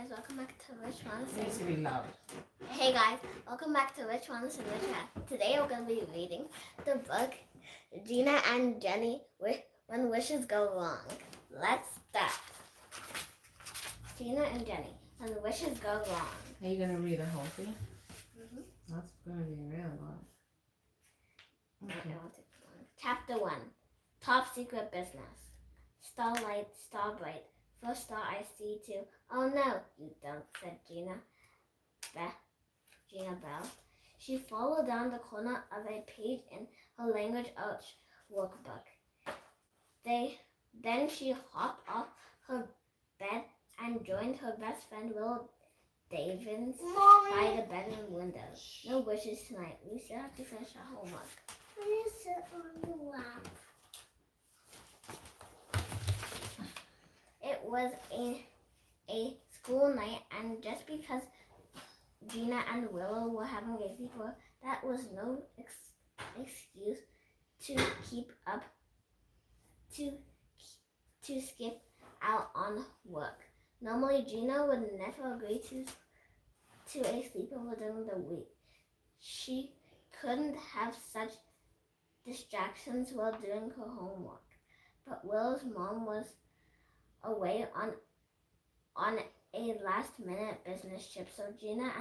guys, welcome back to Rich Rhondis. It needs to be loud. Hey guys, welcome back to Rich Rhondis and Rich Rhondis. Today we're going to be reading the book Gina and Jenny When Wishes Go Wrong. Let's start. Gina and Jenny When Wishes Go Wrong. Are you going to read the whole thing? Mm-hmm. That's going to be real long. Okay. Chapter 1. Top Secret Business. Starlight, star bright. First star I see too. Oh no, you don't, said Gina Bell. She followed down the corner of a page in her language arts workbook. Then she hopped off her bed and joined her best friend Willow Davins by the bedroom window. No wishes tonight. We still have to finish our homework. Please sit on the lap. It was a school night, and just because Gina and Willow were having a sleepover, that was no excuse to skip out on work. Normally, Gina would never agree to a sleepover during the week. She couldn't have such distractions while doing her homework. But Willow's mom was away on a last-minute business trip, so Gina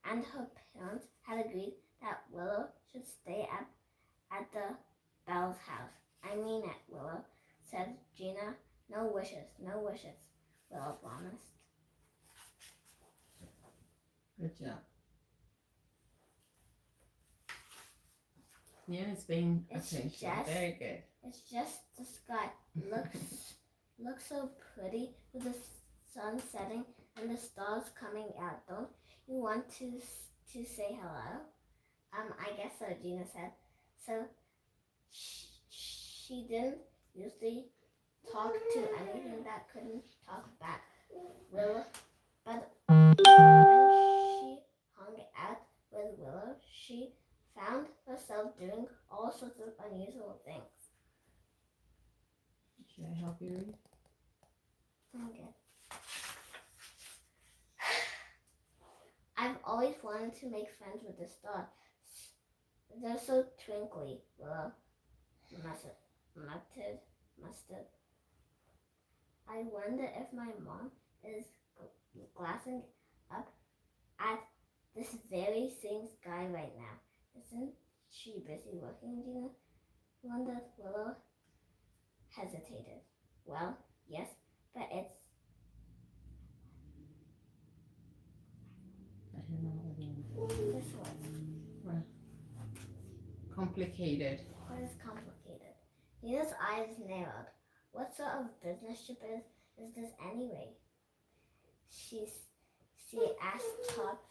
and her parents had agreed that Willow should stay at the Bell's house. I mean it, Willow, said Gina. No wishes, Willow promised. Good job. Yeah, it's paying attention. Very good. It's just the sky looks so pretty with the sun setting and the stars coming out. Don't you want to say hello? I guess so, Gina said. So she didn't usually talk to anything that couldn't talk back. Willow, but when she hung out with Willow, she found herself doing all sorts of unusual things. Should I help you read? I'm good. I've always wanted to make friends with the stars. They're so twinkly, Willow mustard. I wonder if my mom is glassing up at this very same sky right now. Isn't she busy working, Gina? Wondered. Willow hesitated. Well, yes, but it's... I don't know what it means. This one. Complicated. What is complicated? Gina's eyes narrowed. What sort of business trip is this anyway? She asked top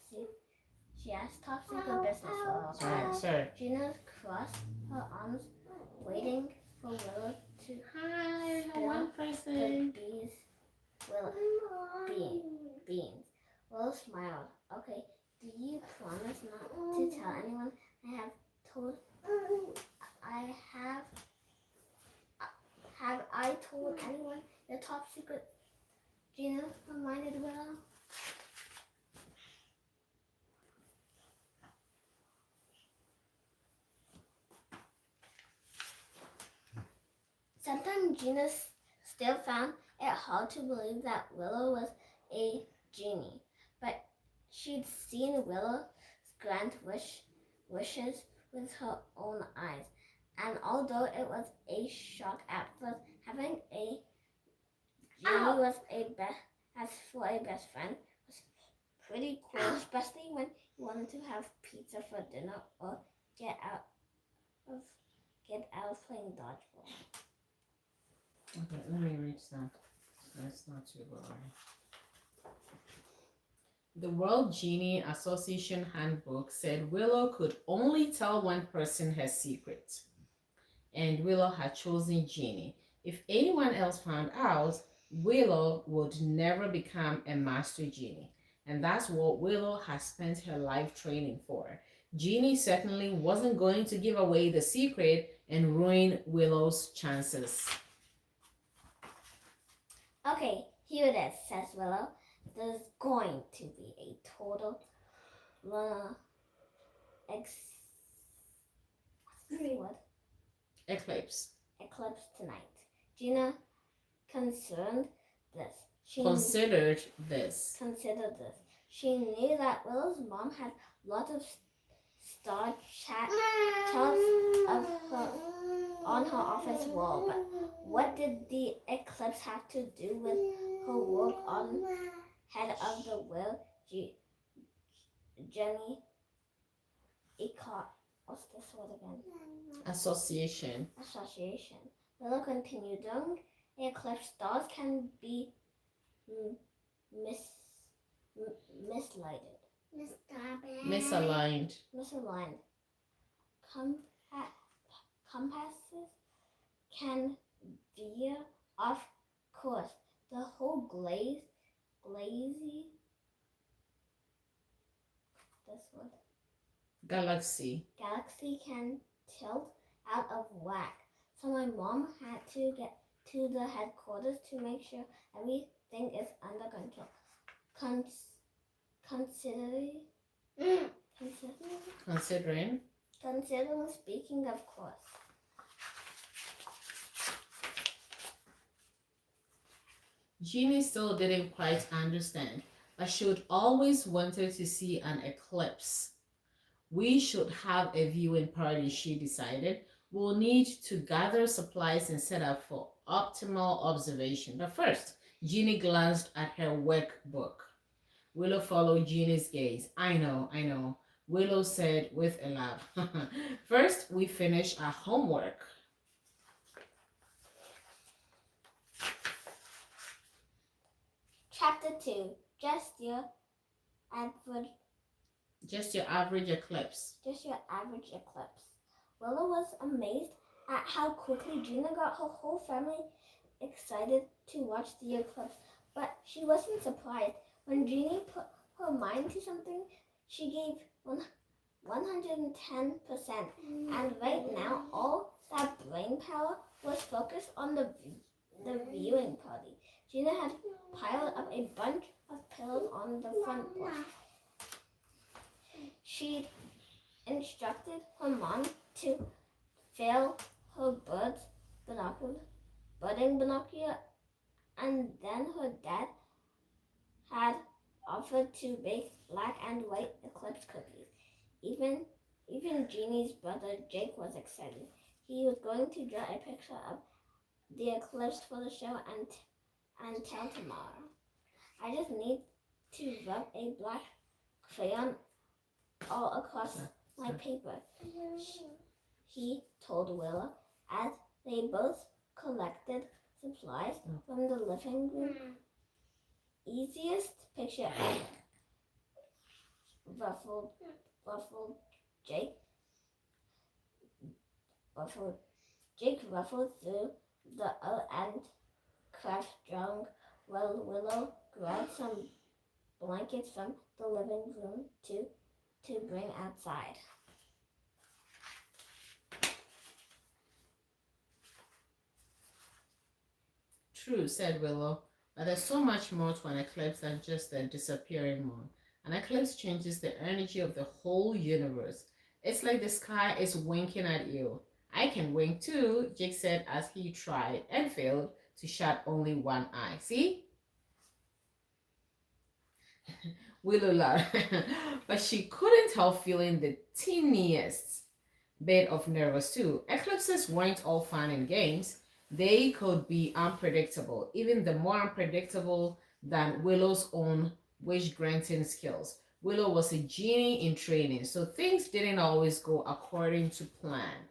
secret business. Sorry. Gina crossed her arms, waiting for Willow to Hi, spill one person. beans. Willow smiled. Okay, do you promise not to tell anyone? Have I told anyone the top secret? Gina reminded Willow. Sometimes Gina still found it hard to believe that Willow was a genie, but she'd seen Willow grant wishes with her own eyes, and although it was a shock at first, having a genie as for a best friend was pretty cool, especially when you wanted to have pizza for dinner or get out of playing dodgeball. Okay, let me read some. That's not too boring. The World Genie Association Handbook said Willow could only tell one person her secret. And Willow had chosen Genie. If anyone else found out, Willow would never become a master genie. And that's what Willow has spent her life training for. Genie certainly wasn't going to give away the secret and ruin Willow's chances. Okay, here it is, says Willow. there's going to be a total lunar eclipse tonight. Gina considered this. Considered this. She knew that Willow's mom had lots of star charts of her on her office wall, but what did the eclipse have to do with her work on head of the Will Jenny Ecart? What's this word again? Association. Willow continued. During the eclipse, stars can be Misaligned. Compasses can veer off course. The whole Galaxy can tilt out of whack. So my mom had to get to the headquarters to make sure everything is under control. Considering. Speaking of course. Jeannie still didn't quite understand, but she would always wanted to see an eclipse. We should have a viewing party, she decided. We'll need to gather supplies and set up for optimal observation. But first, Jeannie glanced at her workbook. Willow followed Jeannie's gaze. I know, Willow said with a laugh. First, we finish our homework. Chapter 2. Just your average eclipse. Willow was amazed at how quickly Gina got her whole family excited to watch the eclipse, but she wasn't surprised. When Jeannie put her mind to something, she gave 110%, and right now all that brain power was focused on the viewing party. Gina had piled up a bunch of pillows on the front porch. She instructed her mom to fill her budding binocular, and then her dad had offered to bake black and white eclipse cookies. Even Jeannie's brother Jake was excited. He was going to draw a picture of the eclipse for the show and tell tomorrow. I just need to rub a black crayon all across my paper, he told Willow as they both collected supplies from the living room. Easiest picture ever. Jake ruffled through the and craft drawing while Willow grabbed some blankets from the living room to bring outside. True, said Willow, but there's so much more to an eclipse than just a disappearing moon. An eclipse changes the energy of the whole universe. It's like the sky is winking at you. I can wink too, Jake said as he tried and failed to shut only one eye. See? Willow laughed, but she couldn't help feeling the teeniest bit of nervous too. Eclipses weren't all fun and games. They could be unpredictable, even the more unpredictable than Willow's own wish-granting skills. Willow was a genie in training, so things didn't always go according to plan.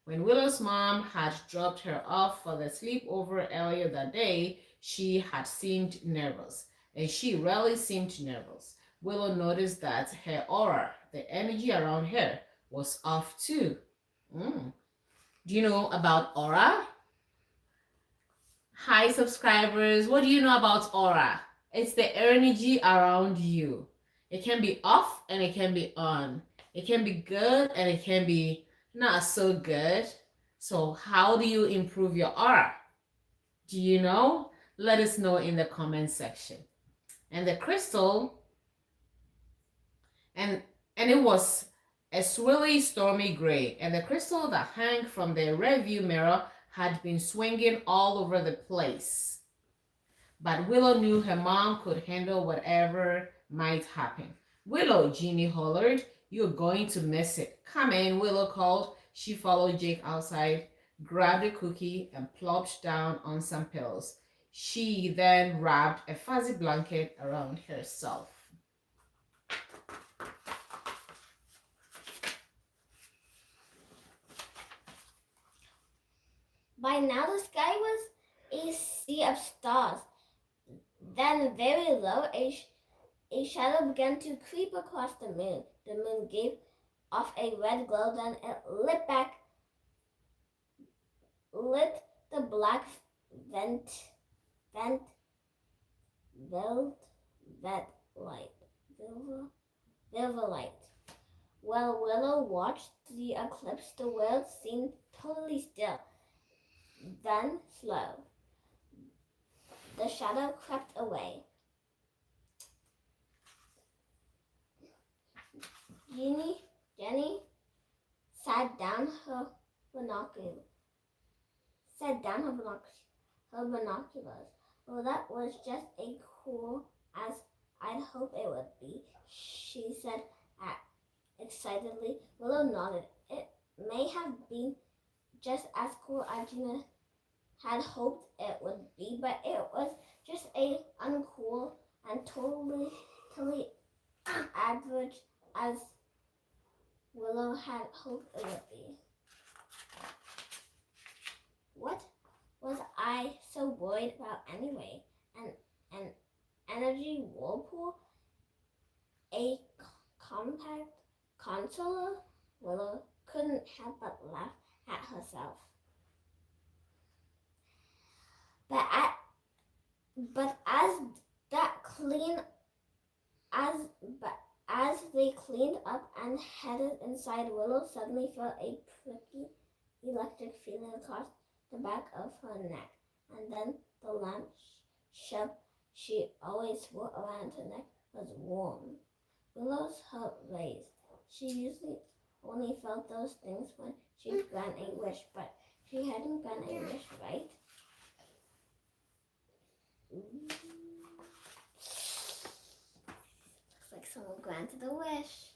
When Willow's mom had dropped her off for the sleepover earlier that day, she had seemed nervous, and she rarely seemed nervous. Willow noticed that her aura, the energy around her, was off too. Do you know about aura? Hi subscribers, what do you know about aura? It's the energy around you. It can be off and it can be on. It can be good and it can be not so good. So how do you improve your aura? Do you know? Let us know in the comment section. And the crystal, and it was a swirly, stormy gray, and the crystal that hung from the rearview mirror had been swinging all over the place. But Willow knew her mom could handle whatever might happen. Willow, Jeannie hollered, you're going to miss it. Come in, Willow called. She followed Jake outside, grabbed a cookie, and plopped down on some pills. She then wrapped a fuzzy blanket around herself. By now the sky was a sea of stars. Then very low, a shadow began to creep across the moon. The moon gave off a red glow, then it lit the black velvet light. While Willow watched the eclipse, the world seemed totally still. Then slow, the shadow crept away. Jenny sat down her binoculars. Well, that was just as cool as I'd hoped it would be, she said excitedly. Willow nodded. It may have been just as cool as Gina had hoped it would be, but it was just as uncool and totally average as Willow had hoped it would be. What was I so worried about anyway? An energy whirlpool? A compact consoler? Willow couldn't help but laugh at herself. As they cleaned up and headed inside, Willow suddenly felt a pricky electric feeling across the back of her neck, and then the lamp shell she always wore around her neck was warm. Willow's heart raised. She usually only felt those things when she'd grant a wish, but she hadn't granted a wish, right? Looks like someone granted a wish.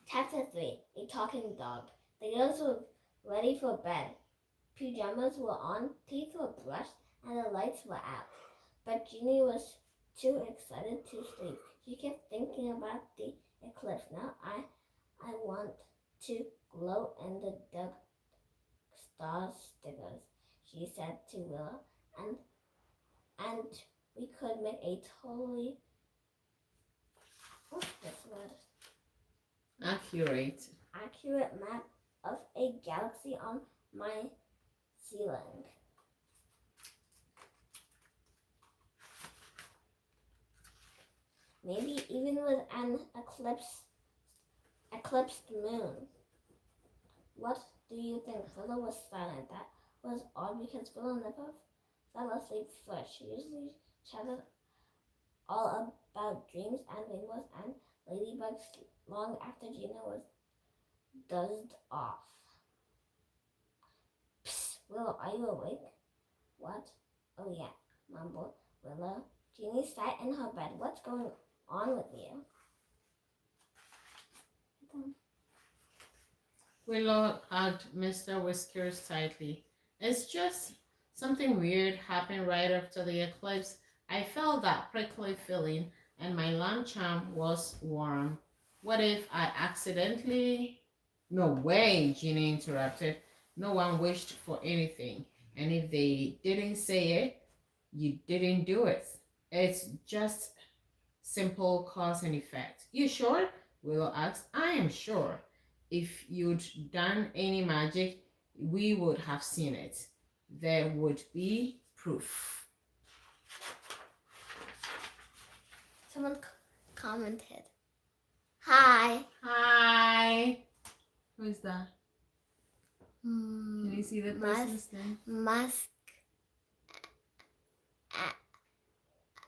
Chapter 3, A Talking Dog. The girls were ready for bed. Pajamas were on, teeth were brushed, and the lights were out. But Jeannie was too excited to sleep. She kept thinking about the eclipse. Now I want to glow in the dark star stickers, she said to Willow, and we could make a totally, what's this word? Accurate map of a galaxy on my ceiling. Maybe even with an eclipsed moon. What do you think? Willow was silent. That was odd because Willow never fell asleep first. She usually chatted all about dreams and rainbows and ladybugs long after Gina was dozed off. Psst, Willow, are you awake? What? Oh yeah, mumbled Willow. Jeannie sat in her bed. What's going on with you? Willow hugged Mr. Whiskers tightly. It's just something weird happened right after the eclipse. I felt that prickly feeling and my lamp charm was warm. What if I accidentally... No way, Jeannie interrupted. No one wished for anything. And if they didn't say it, you didn't do it. It's just simple cause and effect. You sure? Willow asked. I am sure. If you'd done any magic, we would have seen it. There would be proof. Someone commented. Hi. Hi. Who is that? Can you see the person's name? Musk.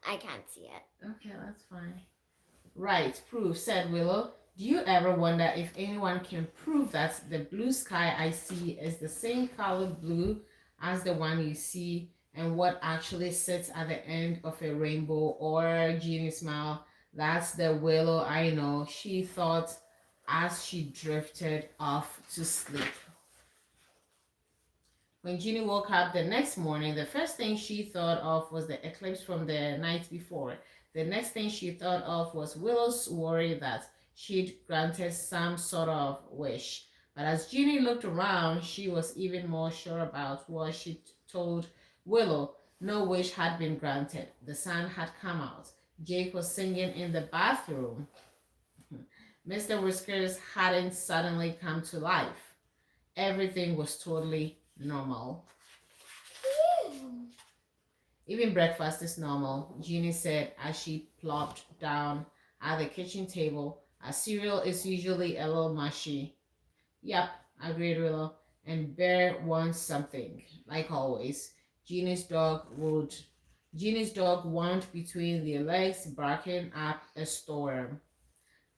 I can't see it. Okay, that's fine. Right, proof, said Willow. Do you ever wonder if anyone can prove that the blue sky I see is the same color blue as the one you see, and what actually sits at the end of a rainbow? Or Jeannie smiled. That's the Willow I know, she thought as she drifted off to sleep. When Jeannie woke up the next morning, the first thing she thought of was the eclipse from the night before. The next thing she thought of was Willow's worry that she'd granted some sort of wish. But as Jeannie looked around, she was even more sure about what she told Willow. No wish had been granted. The sun had come out. Jake was singing in the bathroom. Mr. Whiskers hadn't suddenly come to life. Everything was totally normal. Even breakfast is normal, Jeannie said as she plopped down at the kitchen table. Our cereal is usually a little mushy. Yep, agreed Willow. And Bear wants something, like always. Jeannie's dog wound between their legs, barking up a storm.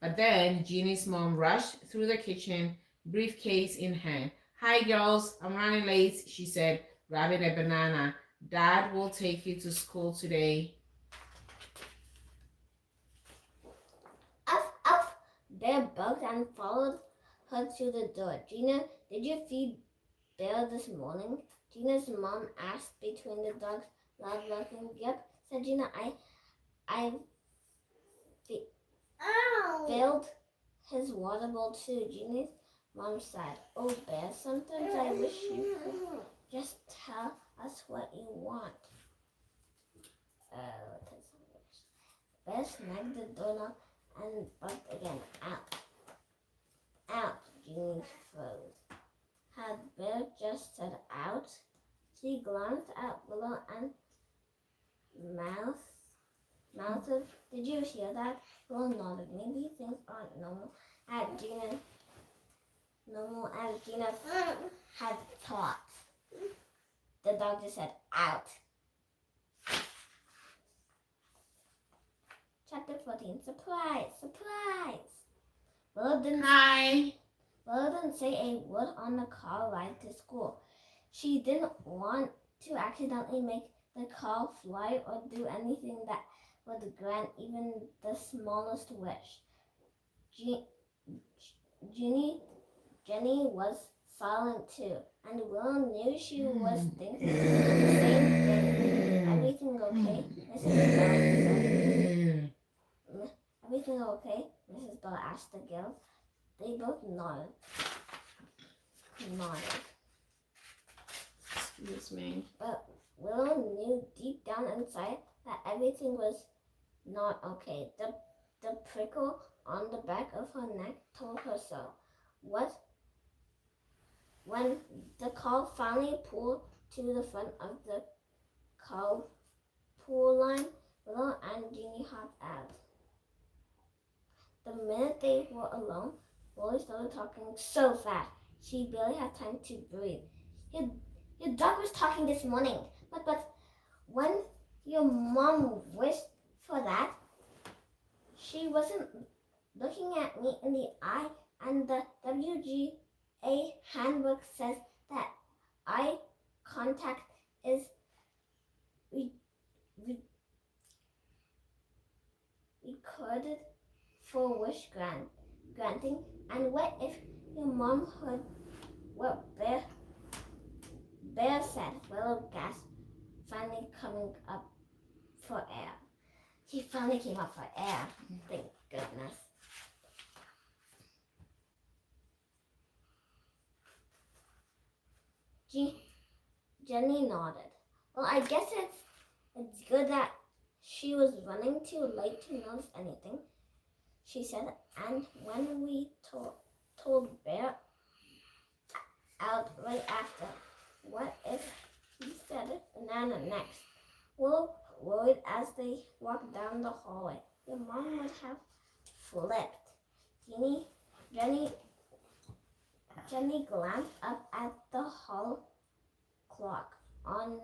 But then Jeannie's mom rushed through the kitchen, briefcase in hand. Hi, girls, I'm running late, she said, grabbing a banana. Dad will take you to school today. Up. Bear barked and followed her to the door. Gina, did you feed Bear this morning? Gina's mom asked between the dogs' loud barking. Yep, said Gina. I filled his water bowl too. Jeannie's mom said, oh, Bear, sometimes I wish you could just tell us what you want. Bear snagged the doorknob and barked again. Out, Jeannie froze. Had Bear just said out? She glanced at Willow and mouthed, did you hear that? Willow nodded. Maybe things aren't normal as Gina had thought. The dog just said, out. Chapter 14. Surprise! Willow didn't say a word on the car ride to school. She didn't want to accidentally make the car fly or do anything that would grant even the smallest wish. Jenny was silent too, and Willow knew she was thinking the same thing. Everything okay? Mrs. Bell said. Everything okay? Mrs. Bell asked the girls. They both nodded. Excuse me. But Willow knew deep down inside that everything was not okay. The prickle on the back of her neck told her so. When the car finally pulled to the front of the carpool line, Willow and Jeannie hopped out. The minute they were alone, Willow started talking so fast she barely had time to breathe. Your dog was talking this morning, but when your mom wished for that, she wasn't looking at me in the eye, and the WGA handbook says that eye contact is recorded for wish granting. And what if your mom heard what Bear said? Willow gasped, finally coming up for air. She finally came up for air. Thank goodness. Jenny nodded. Well, I guess it's good that she was running too late to notice anything, she said. And when we told Bear out right after, what if he said banana next? Willow worried as they walked down the hallway. Your mom would have flipped. Jenny Jenny glanced up at the hall clock. On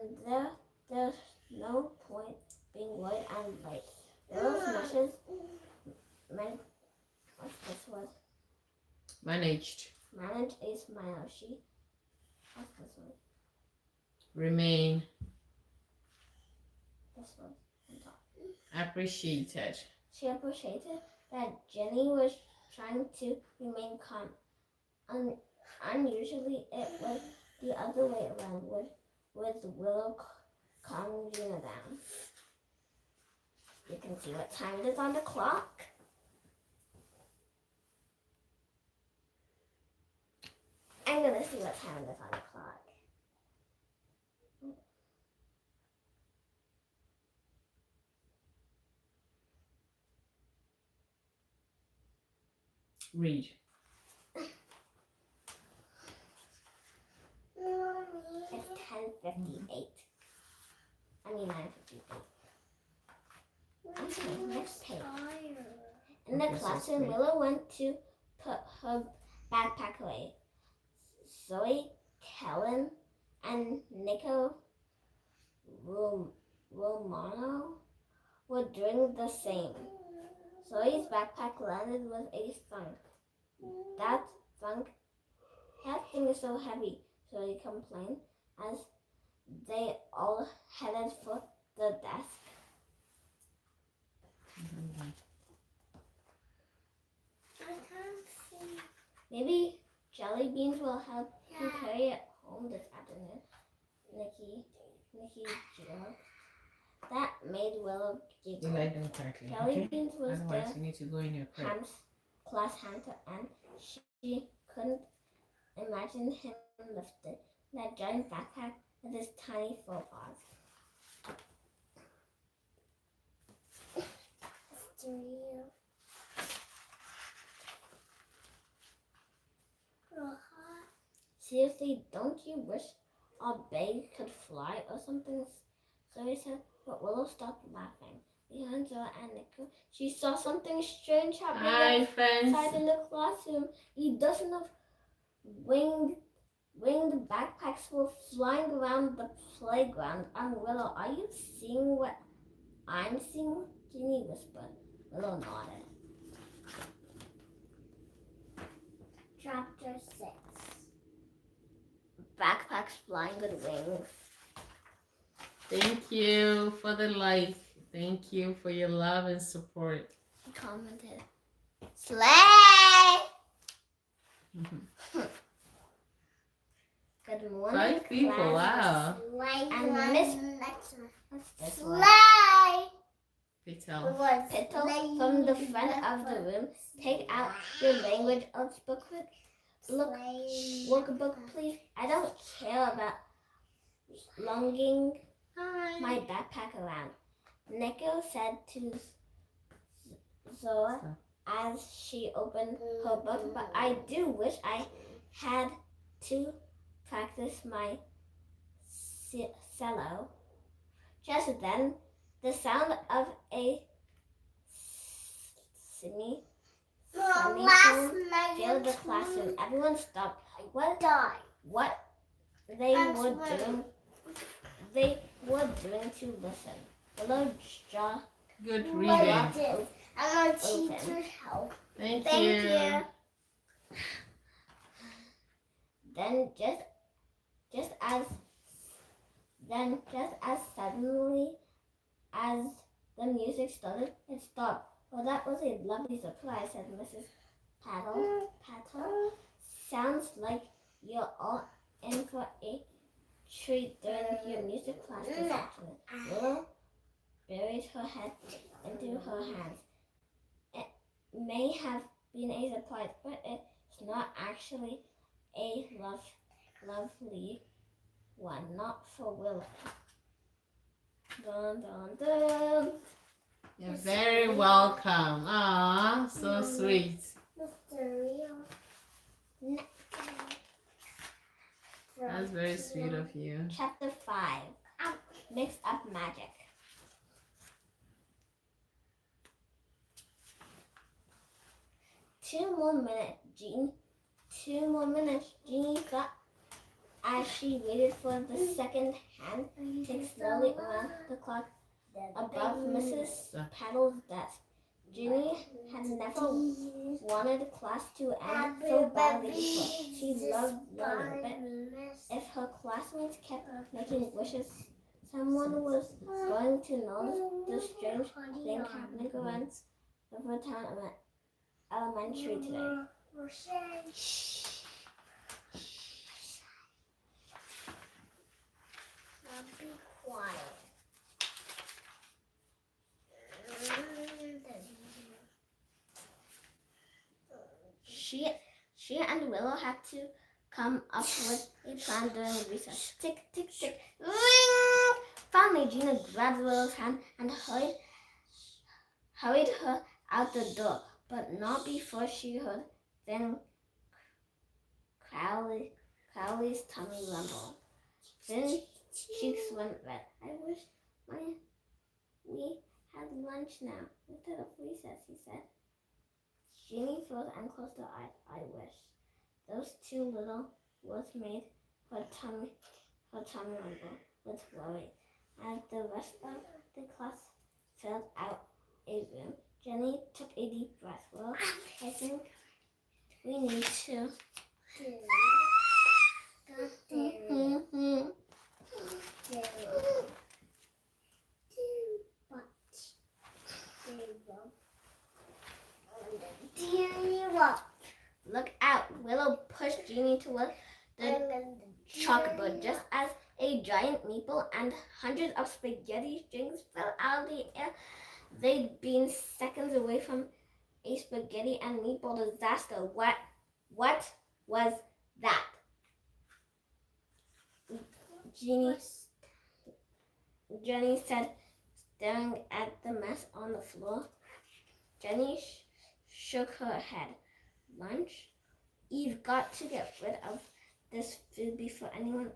there's no point being worried and late. Willow smashes what's this word? Managed. Manage a smile. What's this word? Remain This word on top. appreciated. She appreciated that Jenny was trying to remain calm. Unusually, it was the other way around, with Willow calming Gina down. You can see what time it is on the clock. I'm gonna see what time it is on the clock. Read. It's 10:58. I mean 9:58. Okay, next page. In the Okay, so classroom, it's Willow went to put her backpack away. Zoe, Kellen, and Nico Romano were doing the same. Zoe's backpack landed with a thunk. That thing is so heavy, Zoe complained as they all headed for the desk. I can't see. Maybe jelly beans will help you carry it home this afternoon, Nikki joked. That made Willow You giggle. like them correctly, Jelly okay? beans was Otherwise, the you need to go in your crib. class hunter, and she couldn't imagine him lifting that giant backpack with his tiny faux paws. Cereal. Seriously, don't you wish our babe could fly or something? Zoe said, but Willow stopped laughing. Behind Zoe and Nico, she saw something strange happening Hi, friends. outside in the classroom. A dozen of winged backpacks were flying around the playground. Willow, are you seeing what I'm seeing? Ginny whispered. Willow nodded. Chapter 6. Backpacks flying with wings. Thank you for the like. Thank you for your love and support. He commented, Slay! Good morning, 5 people, class. wow. And Miss... What's this one? Slay! Petal. Petal from the front of the room. Take out your language arts booklet. Workbook, please. I don't care about lugging my backpack around. Nico said to Zoe as she opened her book, but I do wish I had to practice my cello. Just then, the sound of a singing filled the classroom. Everyone stopped. What they were doing to listen. Willow jaw Good reading. I'm a teacher's help. Thank Thank you. you. Then just as suddenly as the music started, it stopped. Well, that was a lovely surprise, said Mrs. Paddle. Sounds like you're all in for a treat during your music class this afternoon. Willow buried her head into her hands. It may have been a surprise, but it's not actually a lovely one, not for Willow. Dun, dun, dun. You're very welcome. Ah, so sweet. That's very sweet of you. Chapter 5. Mixed up magic. Two more minutes, 2 more minutes, Jeannie thought as she waited for the second hand tick slowly around the clock above Mrs. Paddle's desk. Jeannie had never wanted class to end so badly before. She loved learning, but if her classmates kept making wishes, someone was going to notice the strange thing happening around Rivertown Elementary today. Be quiet. She and Willow had to come up with a plan during recess. Tick, tick, tick. Ring! Finally, Gina grabbed Willow's hand and hurried her out the door, but not before she heard then Crowley's tummy rumble. Then cheeks went red. I wish we had lunch now instead of recess, he said. Jeannie froze and closed her eyes. I wish. Those 2 little words made her tummy rumble with worry. As the rest of the class filled out a room, Jenny took a deep breath. Well, I think we need to. Look out! Willow pushed Jeannie toward the chalkboard just as a giant meatball and hundreds of spaghetti strings fell out of the air. They'd been seconds away from a spaghetti and meatball disaster. What was that? Jenny said, staring at the mess on the floor. Jenny shook her head. Lunch? You've got to get rid of this food before anyone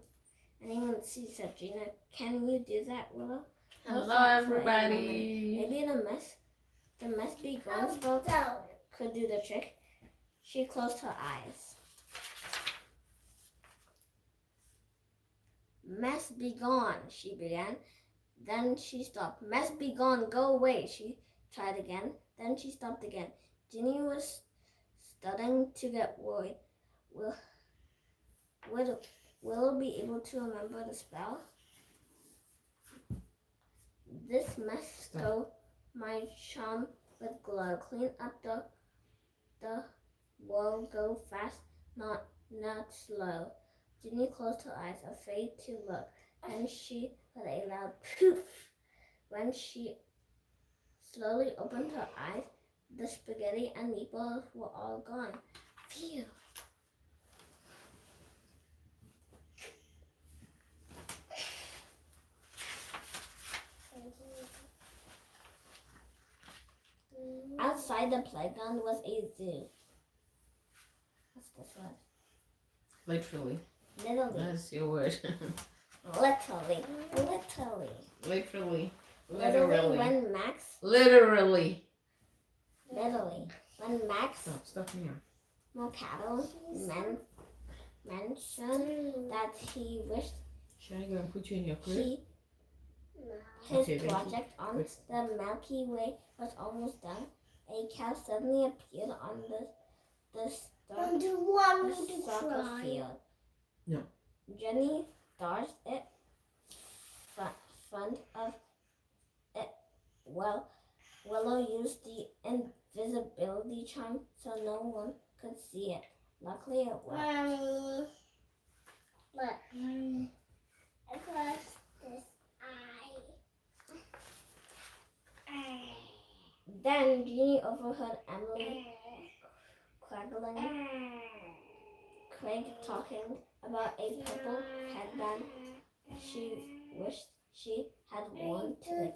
sees, said Gina. Can you do that, Willow? Hello, everybody. Maybe the mess be gone spell could do the trick. She closed her eyes. Mess be gone, she began. Then she stopped. Mess be gone, go away, she tried again. Then she stopped again. Ginny was starting to get worried. Will be able to remember the spell? This mess go my charm with glow. Clean up the world, go fast, not slow. Ginny closed her eyes, afraid to look. Then she heard a loud poof. When she slowly opened her eyes, the spaghetti and meatballs were all gone. Phew. Outside the playground was a zoo. What's this word? Literally. That's your word. Literally. When Max. Literally. When Max. Stop here. Mercado mentioned that he wished. Should I go and put you in your crib? His project on the Milky Way was almost done. A cow suddenly appeared on the soccer field. No. Jenny dodged it front of it. Well, Willow used the invisibility charm so no one could see it. Luckily it worked. Mommy, look. Across this eye. Then Jeannie overheard Emily Craig talking about a purple headband she wished she had worn today,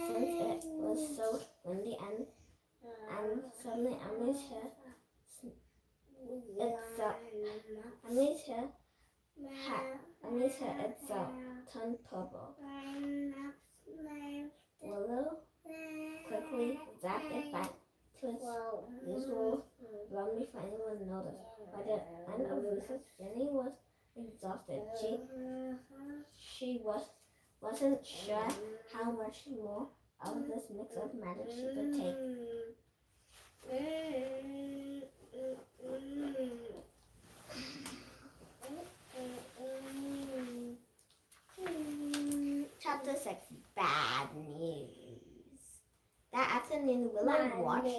since it was so windy and suddenly Emily's hair itself turned purple. Willow quickly zapped it back to its usual run before anyone noticed. By the end of recess, Jenny was exhausted. She wasn't sure how much more of this mix of magic she could take. Chapter 6, Bad News. That afternoon, Willow watched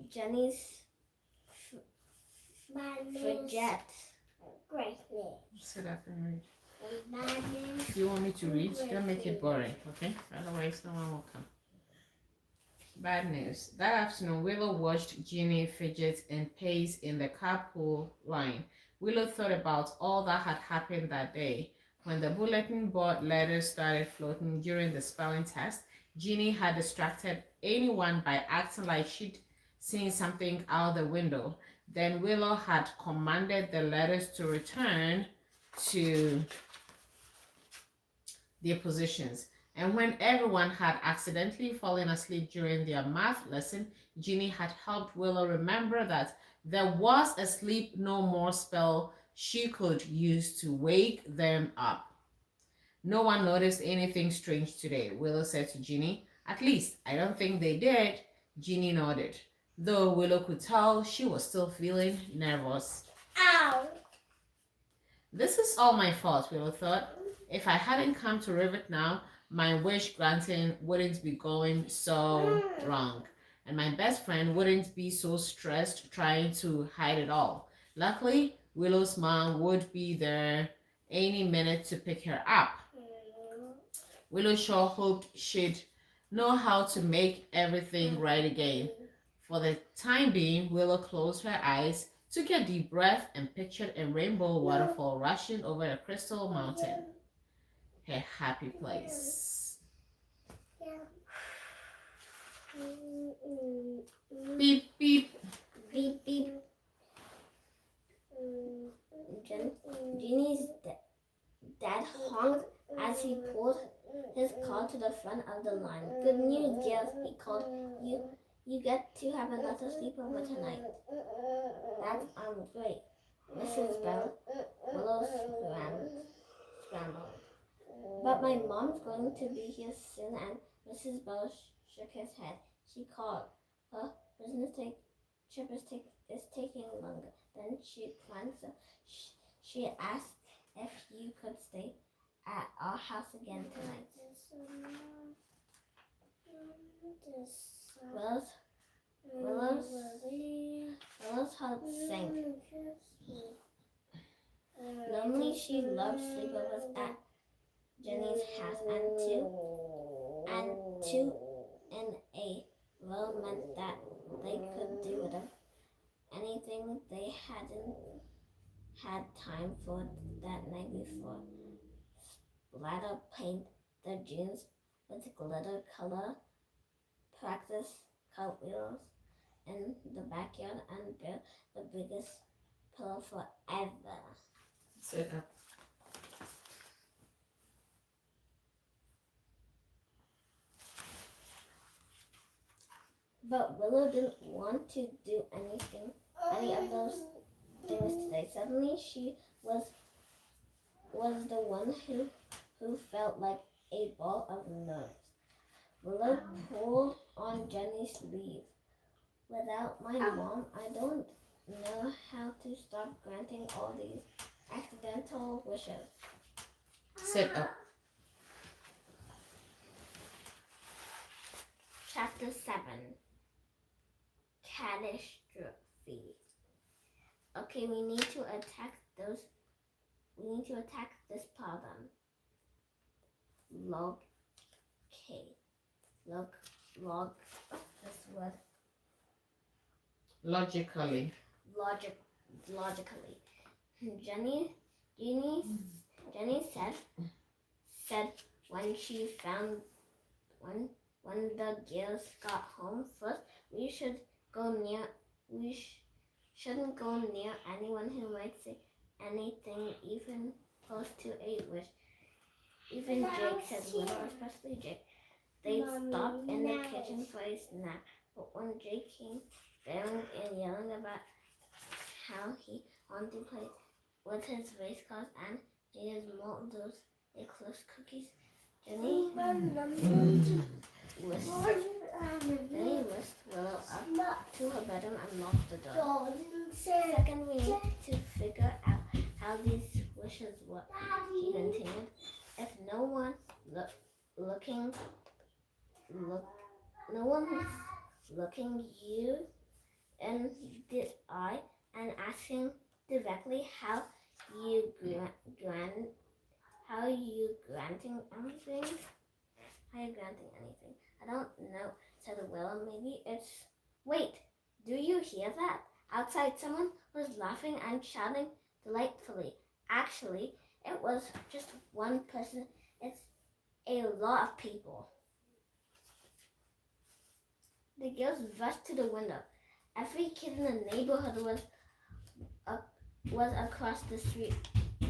Jenny's fidget. Great news. Sit up and read. Bad news. If you want me to read, don't make it boring, okay? Otherwise, no one will come. Bad news. That afternoon, Willow watched Ginny fidget and pace in the carpool line. Willow thought about all that had happened that day. When the bulletin board letters started floating during the spelling test, Ginny had distracted anyone by acting like she'd seen something out the window. Then Willow had commanded the letters to return to their positions. And when everyone had accidentally fallen asleep during their math lesson, Ginny had helped Willow remember that there was a sleep no more spell she could use to wake them up. No one noticed anything strange today, Willow said to Ginny. At least, I don't think they did. Ginny nodded, though Willow could tell she was still feeling nervous. Ow! This is all my fault, Willow thought. If I hadn't come to Rivet now, my wish granting wouldn't be going so wrong, and my best friend wouldn't be so stressed trying to hide it all. Luckily, Willow's mom would be there any minute to pick her up. Willow sure hoped she'd know how to make everything right again. For the time being, Willow closed her eyes, took a deep breath, and pictured a rainbow waterfall rushing over a crystal mountain. Her happy place. Beep, beep. Beep, beep. Ginny's dad honked as he pulled his car to the front of the line. Good news, yes, he called. You get to have another sleepover tonight. That's great. Mrs. Willow scrambled. But my mom's going to be here soon, and Mrs. Bell shook his head. She called. Her business trip is taking longer than she planned, so she asked if you could stay at our house again tonight. Willow's heart sank. Normally she loved sleepovers at Jenny's house, and two in a row meant that they could do anything they hadn't had time for that night before. Splatter paint the jeans with glitter color, practice cartwheels in the backyard, and build the biggest pillow forever. Sit up. But Willow didn't want to do any of those things today. Suddenly she was the one who felt like a ball of nerves. Willow pulled on Jenny's sleeve. Without my mom, I don't know how to stop granting all these accidental wishes. Sit up. Chapter 7, Catastrophe. Okay, we need to attack this problem. This word. Logically. Logically. Jenny said when the girls got home first, we shouldn't go near anyone who might say anything even close to a wish. Even Jake said Willow, especially Jake. They stopped in the kitchen for a snack, but when Jake came staring and yelling about how he wanted to play with his race cars and needed more of those close cookies. Jenny whisked Willow up to her bedroom and locked the door. Second, we need to figure out how these wishes work, she continued. If no one's looking you in the eye and asking directly how you granting anything? I don't know, said Willow. Maybe it's... Wait, do you hear that? Outside someone was laughing and shouting delightfully. Actually, it was just one person. It's a lot of people. The girls rushed to the window. Every kid in the neighborhood was across the street,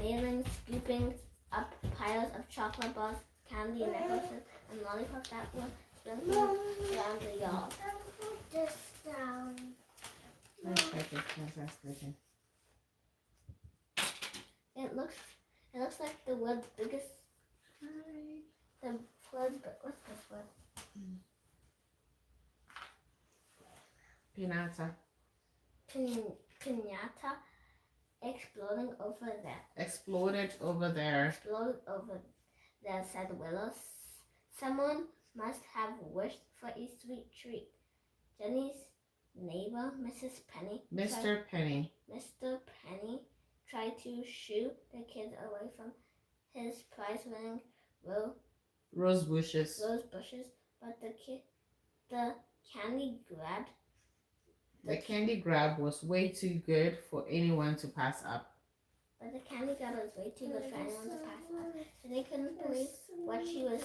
nailing, scooping up piles of chocolate bars, candy, necklaces, and lollipops that were sprinkling around the yard. Put this down. It looks like the world's biggest. The word, what's this word? Pinata. Pinata exploded over there. Exploded over there, said Willow. Someone must have wished for a sweet treat. Jenny's neighbor, Mr. Penny, tried to shoo the kids away from his prize-winning rose bushes, but the candy grab was way too good for anyone to pass up. And they couldn't believe what she was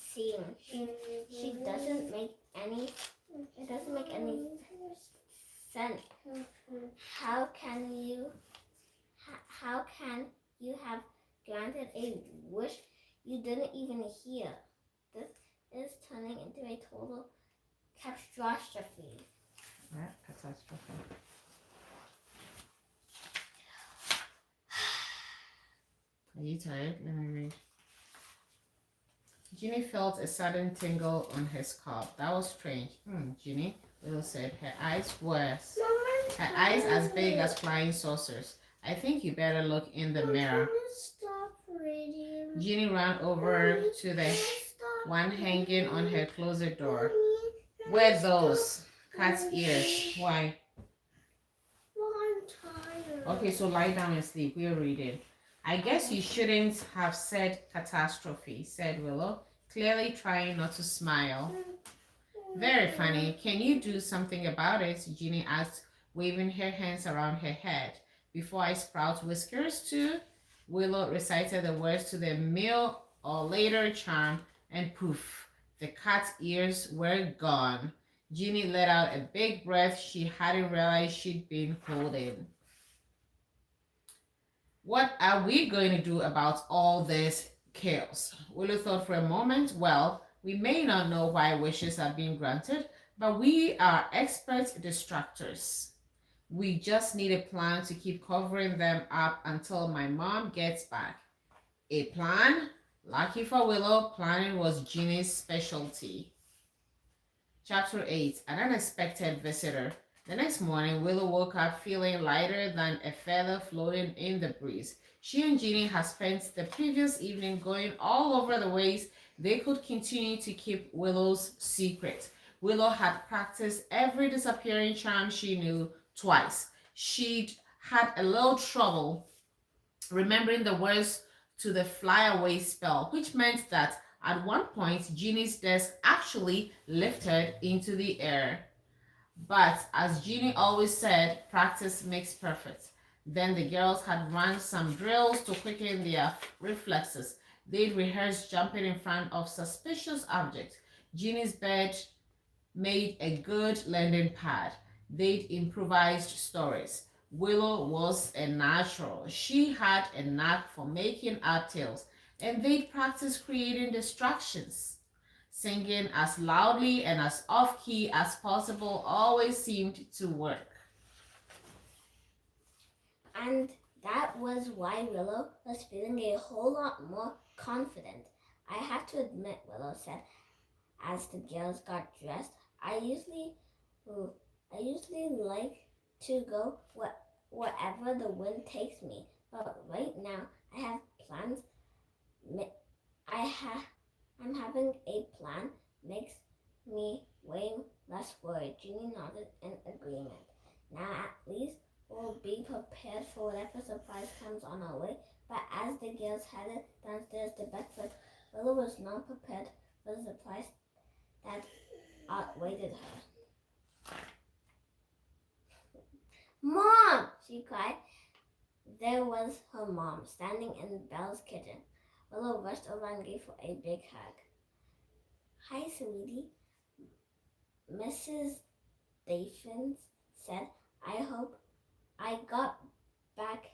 seeing. It doesn't make any sense. How can you have granted a wish you didn't even hear? This is turning into a total catastrophe. Yeah, catastrophe. Are you tired? Let me read. Ginny felt a sudden tingle on her scalp. That was strange. Ginny, Willow said, her eyes as big as flying saucers. I think you better look in the mirror. Stop reading. Ginny ran over to the one hanging on her closet door. Where's those? Cat's ears. Why? Well, I'm tired. Okay, so lie down and sleep. We're reading. I guess you shouldn't have said catastrophe, said Willow, clearly trying not to smile. Very funny. Can you do something about it? Ginny asked, waving her hands around her head. Before I sprout whiskers too? Willow recited the words to the meal or later charm, and poof, the cat's ears were gone. Ginny let out a big breath she hadn't realized she'd been holding. What are we going to do about all this chaos? Willow thought for a moment. Well, we may not know why wishes are being granted, but we are expert distractors. We just need a plan to keep covering them up until my mom gets back. A plan? Lucky for Willow, planning was Ginny's specialty. Chapter 8. An unexpected visitor. The next morning, Willow woke up feeling lighter than a feather floating in the breeze. She and Ginny had spent the previous evening going all over the ways they could continue to keep Willow's secret. Willow had practiced every disappearing charm she knew twice. She'd had a little trouble remembering the words to the flyaway spell, which meant that at one point, Ginny's desk actually lifted into the air. But as Ginny always said, practice makes perfect. Then the girls had run some drills to quicken their reflexes. They'd rehearsed jumping in front of suspicious objects. Ginny's bed made a good landing pad. They'd improvised stories. Willow was a natural. She had a knack for making up tales, and they'd practiced creating distractions. Singing as loudly and as off-key as possible always seemed to work. And that was why Willow was feeling a whole lot more confident. I have to admit, Willow said as the girls got dressed, I usually like to go wherever the wind takes me, but right now I have plans. I'm having a plan makes me way less worried. Ginny nodded in agreement. Now at least we'll be prepared for whatever surprise comes on our way. But as the girls headed downstairs to breakfast, Willow was not prepared for the surprise that awaited her. Mom! She cried. There was her mom standing in Belle's kitchen. Willow rushed over and gave her a big hug. Hi, sweetie. Mrs. Daphne said, I hope I got back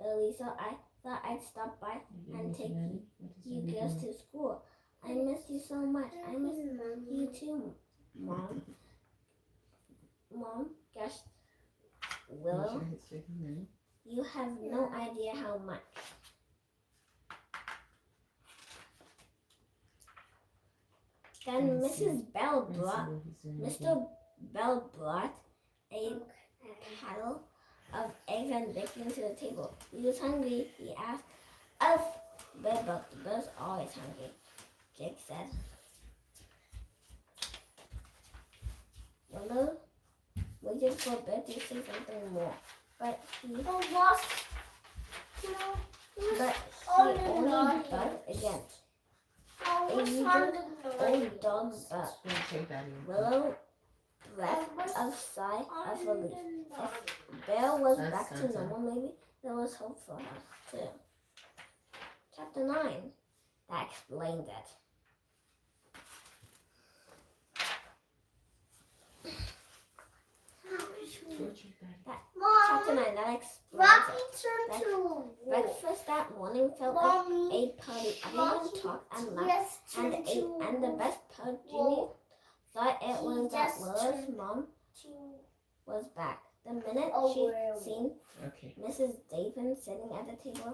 early, so I thought I'd stop by and take you girls to school. I miss you so much. I miss you too, Mom. Mom, gushed Willow. You have no idea how much. Then Mr. Bell brought a paddle of eggs and bacon to the table. He was hungry, he asked. Oh, but the bird's always hungry, Jake said. Willow waited for Bert to say something more, but he only barked again. A usual old dog bark. Willow breathed a sigh of relief. If Bear was back to normal, maybe there was hope for her too. Chapter 9. That explained it. Chapter 9. That explains it. Breakfast that morning felt like a party. Everyone talked and laughed and ate. And the best part, Ginny thought it was that Willow's mom was back. The minute she'd seen Mrs. Daphne sitting at the table,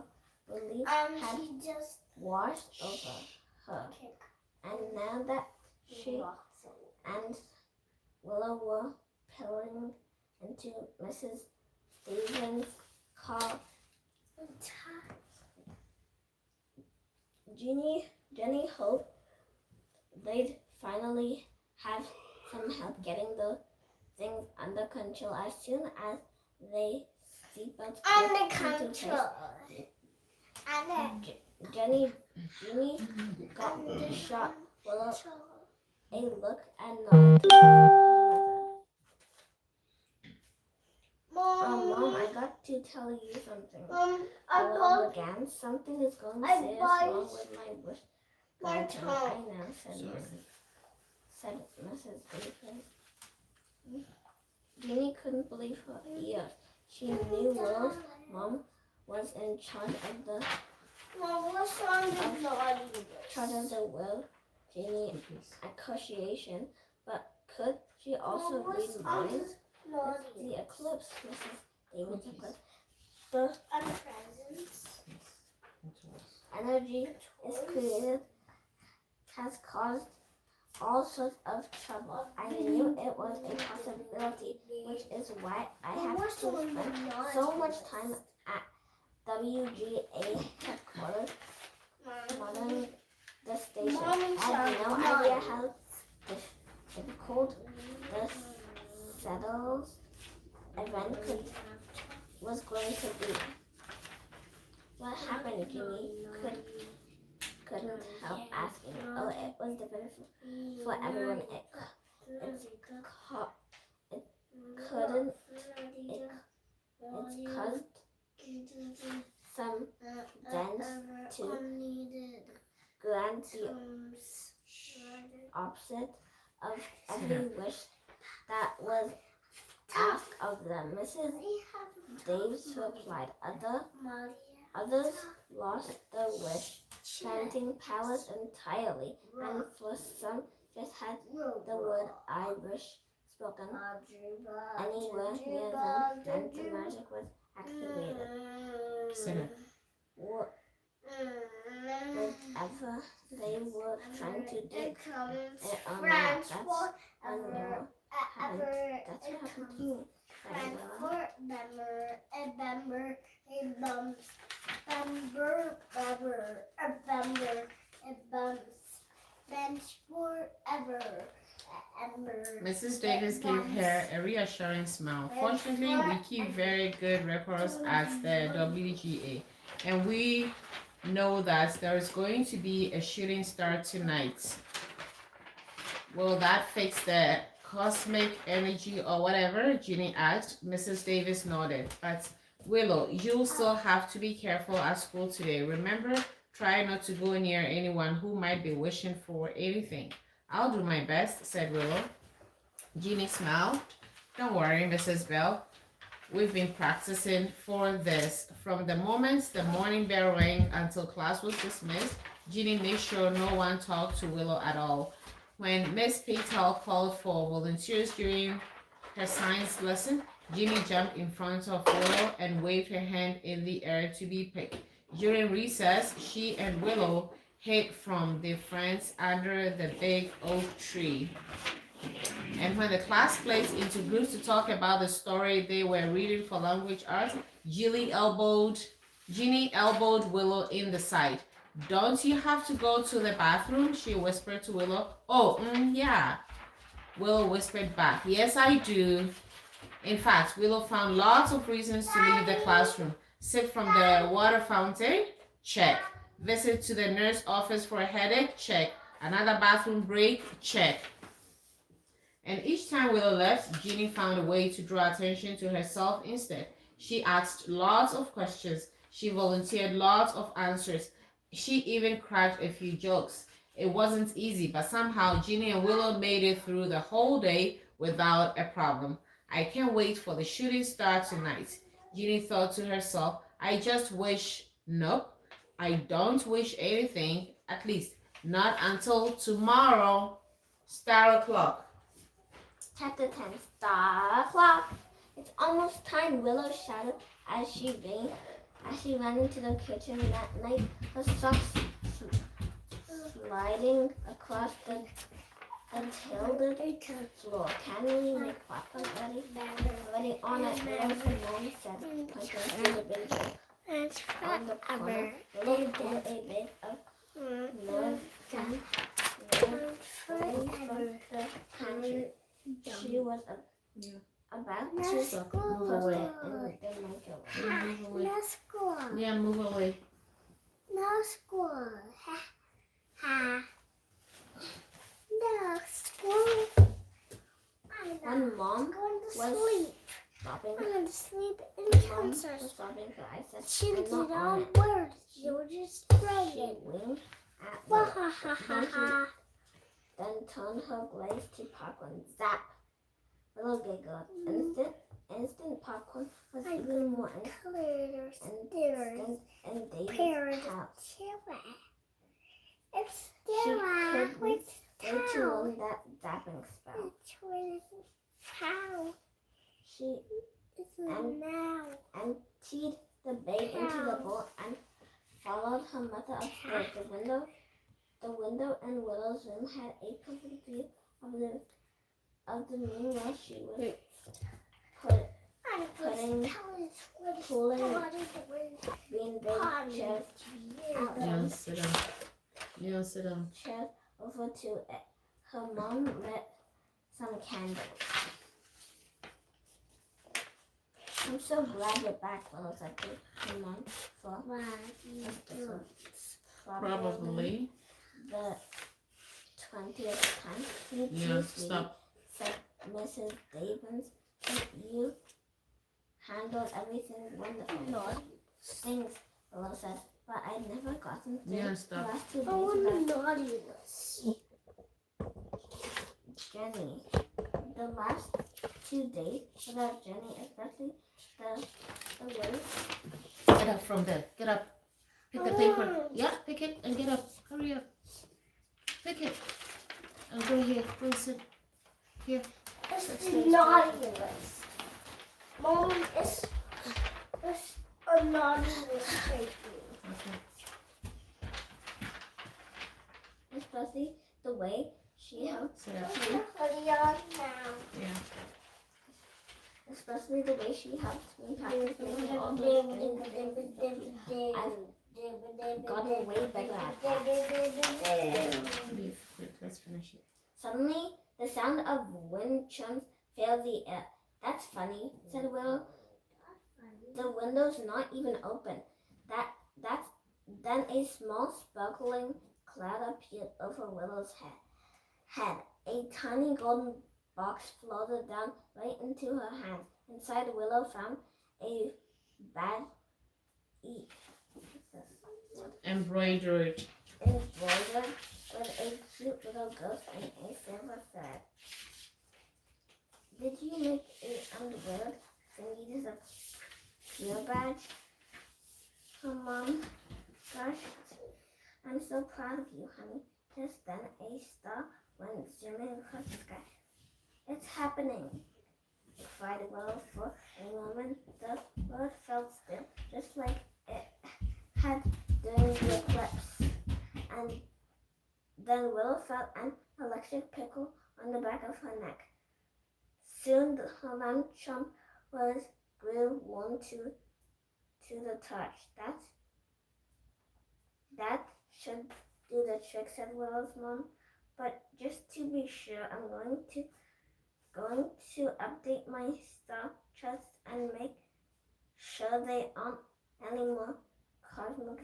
relief had washed over her. And now that she and Willow were peering into Mrs. Daphne's car, Jenny hoped they'd finally have some help getting the things under control as soon as they seatbelts into place. Jenny got the shot Willow a look and nodded to her mother. Mom, I got to tell you something. Willow began. Something is going serious wrong with my wish. I know, said Mrs. Daphne. Ginny couldn't believe her ears. She knew Willow's mom was in charge of the will, Ginny association, but could she also read minds? It's the eclipse, Mrs. David's eclipse. The energy is created has caused all sorts of trouble. I knew it was a possibility, which is why I have to spend so much time at WGA headquarters monitoring the station. I have no idea how difficult the settles event was going to be. What happened, Jimmy? Couldn't help asking. Oh, it was different for everyone. It caused some dents to grant the opposite of every wish that was asked of them. Mrs. Davis replied, others lost their wish, granting powers entirely, and for some just had the word I wish spoken anywhere near them, then the magic was activated. Sit up. Whatever they were trying to do, it French that's forever. that's what happened to you. French forever. A bummer. A bumps. Bumper. Bumper. A bumper. A bumps. Bench forever. Mrs. Davis gave her a reassuring smile. Fortunately, we keep very good records at the WGA, and we know that there is going to be a shooting star tonight. Will that fix the cosmic energy or whatever? Ginny asked. Mrs. Davis nodded. But Willow, you'll still have to be careful at school today. Remember, try not to go near anyone who might be wishing for anything. I'll do my best, said Willow. Ginny smiled. Don't worry, Mrs. Bell. We've been practicing for this. From the moment the morning bell rang until class was dismissed, Ginny made sure no one talked to Willow at all. When Miss Patel called for volunteers during her science lesson, Ginny jumped in front of Willow and waved her hand in the air to be picked. During recess, she and Willow hid from their friends under the big oak tree. And when the class split into groups to talk about the story they were reading for language arts, Ginny elbowed Willow in the side. Don't you have to go to the bathroom? She whispered to Willow. Oh, yeah. Willow whispered back. Yes, I do. In fact, Willow found lots of reasons to leave the classroom. Sip from the water fountain? Check. Visit to the nurse office for a headache? Check. Another bathroom break? Check. And each time Willow left, Ginny found a way to draw attention to herself instead. She asked lots of questions. She volunteered lots of answers. She even cracked a few jokes. It wasn't easy, but somehow Ginny and Willow made it through the whole day without a problem. I can't wait for the shooting star tonight. Ginny thought to herself, I just wish, nope, I don't wish anything, at least not until tomorrow. Star o'clock. Chapter 10, Star Clock. It's almost time, Willow shouted as she ran into the kitchen that night, her socks sliding across the tiled floor. Can we make breakfast ready on it? Willow mom said, pointing to the big bowl on the corner. Willow pulled a bit of nerve from the pantry. She was about to move away in the microwave. No school. Yeah, move away. No school. Ha ha. No school. When Mom going to was sleep. stopping, I'm going to sleep in Mom concert. was stopping her, I said, She "I'm did not on all it." words. You were just She praying. winked at Wah Willow, ha ha ha ha. then turned her gaze to popcorn. Zap! Willow giggled. Instant popcorn was I even more colors. instant in David's Parents. house. It's She Stella. couldn't With wait to towel. learn that zapping spell. It's with towel. She It's now. emptied the bag into the bowl and followed her mother upstairs. The window in Willow's room had a perfect view of the moon while she was putting cooling beanbag chairs Yeah, sit down. Yeah, sit down. chairs over to it. Her mom lit some candles. I'm so glad you're back, Willow said to her mom for Probably. the 20th time. Me too, Yeah, sweetie, stop. said Mrs. Davis. But you handled everything wonderful. Thanks, Willow said. But I'd never gotten through Yeah, the stop. last 2 days Oh, without naughtiness. Jenny. The last 2 days without Jenny, especially the way Get up from there. Get up. Pick the paper. Yeah, pick it and get up. Hurry up. Pick it. And go here. Go sit. Here. This is naughtiness. Mom, it's Anonymous taking. Okay. Especially the way she helped So that's me. Hoodie on now. yeah. Especially the way she helped me practice making all those things. I've gotten way better at that. Let's finish it. Suddenly, the sound of wind chimes filled the air. That's funny, said Willow. The window's not even open. Then a small sparkling cloud appeared over Willow's head. A tiny golden box floated down right into her hand. Inside, Willow found a bag Embroidered. embroidered with a cute little ghost and a silver thread. Did you make a weird thingy disappear badge? Her mom gushed. I'm so proud of you, honey. Just then a star went zooming across the sky. It's happening, cried Willow. For a moment the world felt still, just like it had during the eclipse. And then Willow felt an electric prickle on the back of her neck. Soon her lamp chump grew warm to the touch. That should do the trick, said Willow's mom. But just to be sure, I'm going to update my star charts and make sure they aren't any more cosmic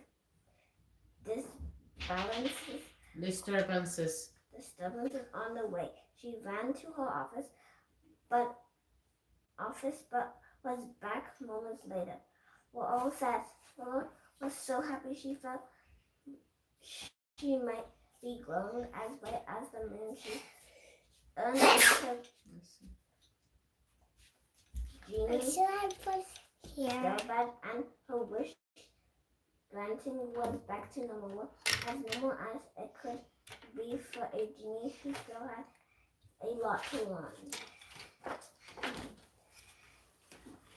disturbances on the way. She ran to her office, but was back moments later. We're all set. Willow was so happy she felt she might be glowing as bright as the moon. She earned her genie spellbag and her wish granting was back to normal as it could be for a genie who still had a lot to learn.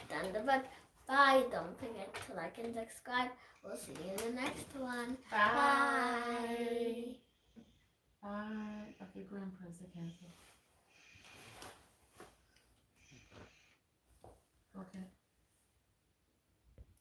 Thunderbug, bye. Don't forget to like and subscribe. We'll see you in the next one. Bye.